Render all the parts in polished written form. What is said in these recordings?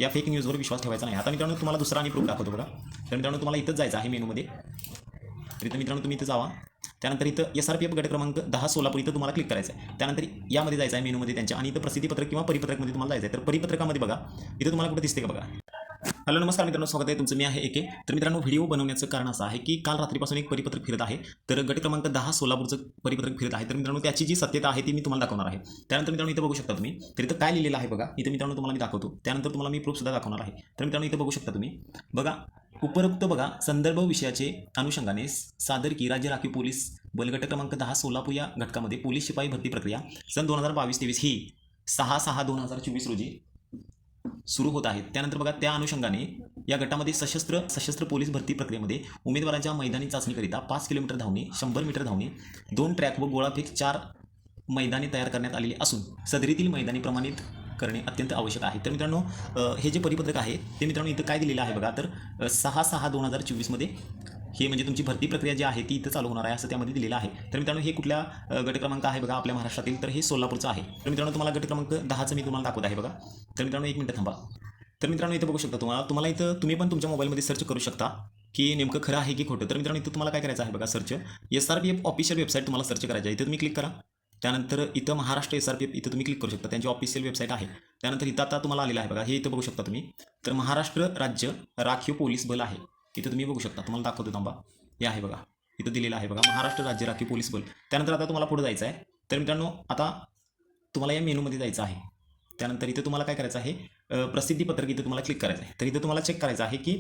या फेक न्यूजवर विश्वास ठेवायचा नाही. आता मित्रांनो तुम्हाला दुसरा आणि प्रूफ दाखवतो बघा. तर मित्रांनो तुम्हाला इथंच जायचं आहे मेनूमध्ये. तर इथं मित्रांनो तुम्ही इथं जावा. त्यानंतर इथं SRPF गट क्रमांक 10 सोलापूर इथं तुम्हाला क्लिक करायचं आहे. त्यानंतर यामध्ये जायचं आहे मेनूमध्ये त्यांच्या आणि इथं प्रसिद्धीपत्रक किंवा परिपत्रकमध्ये तुम्हाला जायचं आहे. तर परिपत्रकामध्ये बघा इथं तुम्हाला कुठे दिसते का बघा. हॅलो नमस्कार मित्रांनो, स्वागत आहे तुमचं. मी आहे एके. तर मित्रांनो व्हिडिओ बनवण्याचं कारण असं आहे की काल रात्रीपासून एक परिपत्रक फिरत आहे. तर गट क्रमांक 10 सोलापूरचं परिपत्रक फिरत आहे. तर मित्रांनो त्याची जी सत्यता आहे ती मी तुम्हाला दाखवणार आहे. त्यानंतर मित्रांनो इथं बघू शकता तुम्ही. तर इथं काय लिहिलेलं आहे बघा. इथं मित्रांनो तुम्हाला मी दाखवतो. त्यानंतर तुम्हाला मी प्रूफ सुद्धा दाखवणार आहे. तर मित्रांनो इथं बघू शकता तुम्ही. बघा उपरोक्त बघा संदर्भ विषयाचे अनुषंगाने सादर की राज्य राखीव पोलीस बल गट क्रमांक 10 सोलापूर या घटकामध्ये पोलीस शिपाई भरती प्रक्रिया सन 2022-23 ही 6/6/2024 रोजी सुरू होत आहेत. त्यानंतर बघा त्या अनुषंगाने या गटामध्ये सशस्त्र पोलीस भरती प्रक्रियेमध्ये उमेदवारांच्या मैदानी चाचणीकरिता 5 किलोमीटर धावणे, 100 मीटर धावणे, 2 ट्रॅक व गोळाफेक 4 मैदाने तयार करण्यात आलेली असून सदरीतील मैदानी प्रमाणित करणे अत्यंत आवश्यक आहे. तर मित्रांनो हे जे परिपत्रक आहे ते मित्रांनो इथं काय दिलेलं आहे बघा. तर 6/6/2024 मध्ये हे म्हणजे तुमची भरती प्रक्रिया जी आहे ती इथं चालू होणार आहे असं त्यामध्ये दिलेलं आहे. तर मित्रांनो हे कुठल्या गट क्रमांक आहे बघा आपल्या महाराष्ट्रातील. तर हे सोलापूरचं आहे. तर मित्रांनो तुम्हाला गट क्रमांक 10चं मी तुम्हाला दाखवत आहे बघा. तर मित्रांनो 1 मिनिट थांबा. तर मित्रांनो इथं बघू शकता तुम्हाला इथं तुम्ही पण तुमच्या मोबाईलमध्ये सर्च करू शकता की नेमकं खरं आहे की खोटं. तर मित्रांनो इथं तुम्हाला काय करायचं आहे बघा. सर्च SRPF ऑफिशियल वेबसाईट तुम्हाला सर्च करायची आहे. इथं तुम्ही क्लिक करा. त्यानंतर इथं महाराष्ट्र SRPF इथं तुम्ही क्लिक करू शकता. त्यांची ऑफिशियल वेबसाईट आहे. त्यानंतर इथं आता तुम्हाला आलेलं आहे बघा. हे इथं बघू शकता तुम्ही. तर महाराष्ट्र राज्य राखीव पोलीस बल आहे. इथं तुम्ही बघू शकता. तुम्हाला दाखवतो थांबा. हे आहे बघा. इथं दिलेलं आहे बघा महाराष्ट्र राज्य राखीव पोलीस बल. त्यानंतर आता तुम्हाला पुढे जायचं आहे. तर मित्रांनो आता तुम्हाला या मेनूमध्ये जायचं आहे. त्यानंतर इथं तुम्हाला काय करायचं आहे प्रसिद्धीपत्रक इथं तुम्हाला क्लिक करायचं आहे. तर इथं तुम्हाला चेक करायचं आहे की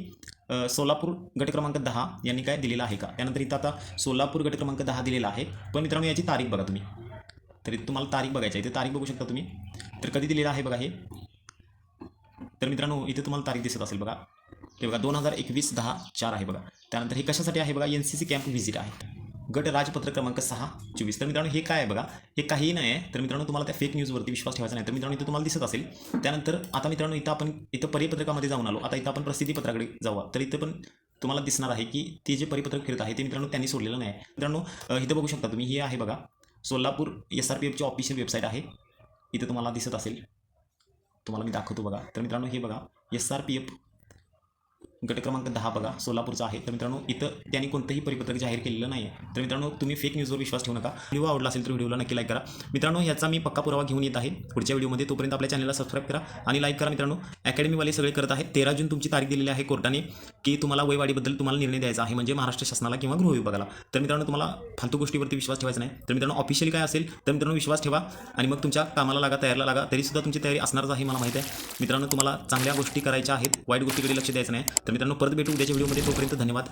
सोलापूर गट क्रमांक 10 यांनी काय दिलेलं आहे का. त्यानंतर इथं आता सोलापूर गट क्रमांक 10 दिलेला आहे. पण मित्रांनो याची तारीख बघा तुम्ही. तर इथं तुम्हाला तारीख बघायची आहे. इथे तारीख बघू शकता तुम्ही. तर कधी दिलेलं आहे बघा हे. तर मित्रांनो इथे तुम्हाला तारीख दिसत असेल बघा. हे बघा 2021-10/4 आहे बघा. त्यानंतर हे कशासाठी आहे बघा. NCC कॅम्प व्हिजिट आहे. गट राजपत्र क्रमांक 6/24. तर मित्रांनो हे काय आहे बघा. हे काहीही नाही आहे. तर मित्रांनो तुम्हाला त्या फेक न्यूजवरती विश्वास ठेवायचा नाही. तर मित्रांनो इथं तुम्हाला दिसत असेल. त्यानंतर आता मित्रांनो इथं परिपत्रकामध्ये जाऊन आलो. आता इथं आपण प्रसिद्धीपत्राकडे जाऊ. तर इथं पण तुम्हाला दिसणार आहे की ते जे परिपत्रक फिरत आहे ते मित्रांनो त्यांनी सोडलेलं नाही आहे. मित्रांनो इथं बघू शकता तुम्ही. हे आहे बघा सोलापूर SRPFची ऑफिशियल वेबसाईट आहे. इथं तुम्हाला दिसत असेल. तुम्हाला मी दाखवतो बघा. तर मित्रांनो हे बघा SRPF गट क्रमांक 10 बघा सोलापूरचा आहे. तर मित्रांनो इथं त्यांनी कोणतंही परिपत्रक जाहीर केलेलं नाही आहे. तर मित्रांनो तुम्ही फेक न्यूजवर विश्वास ठेवू नका. व्हिडिओ आवडला असेल तर व्हिडिओला नक्की लाईक करा. मित्रांनो याचा मी पक्का पुरावा घेऊन येत आहे पुढच्या व्हिडिओमध्ये. तोपर्यंत आपल्या चॅनलला सबस्क्राईब करा आणि लाईक करा. मित्रांनो अकॅडमीवाले सगळे करत आहेत. 13 जून तुमची तारीख दिलेली आहे कोर्टाने की तुम्हाला वयवाढीबद्दल तुम्हाला निर्णय द्यायचा आहे म्हणजे महाराष्ट्र शासनाला किंवा गृह विभागाला. तर मित्रांनो तुम्हाला फालतू गोष्टीवरती विश्वास ठेवायचा नाही. तर मित्रांनो ऑफिशियल काय असेल तर मित्रांनो विश्वास ठेवा आणि मग तुमच्या कामाला लागा, तयारीला लागा. तरीसुद्धा तुमची तयारी असणारच आहे मला माहिती आहे. मित्रांनो तुम्हाला चांगल्या गोष्टी करायच्या आहेत, वाईट गोष्टीकडे लक्ष द्यायचं नाही. तर मित्रांनो परत भेटू उद्याच्या व्हिडिओमध्ये. तोपर्यंत धन्यवाद.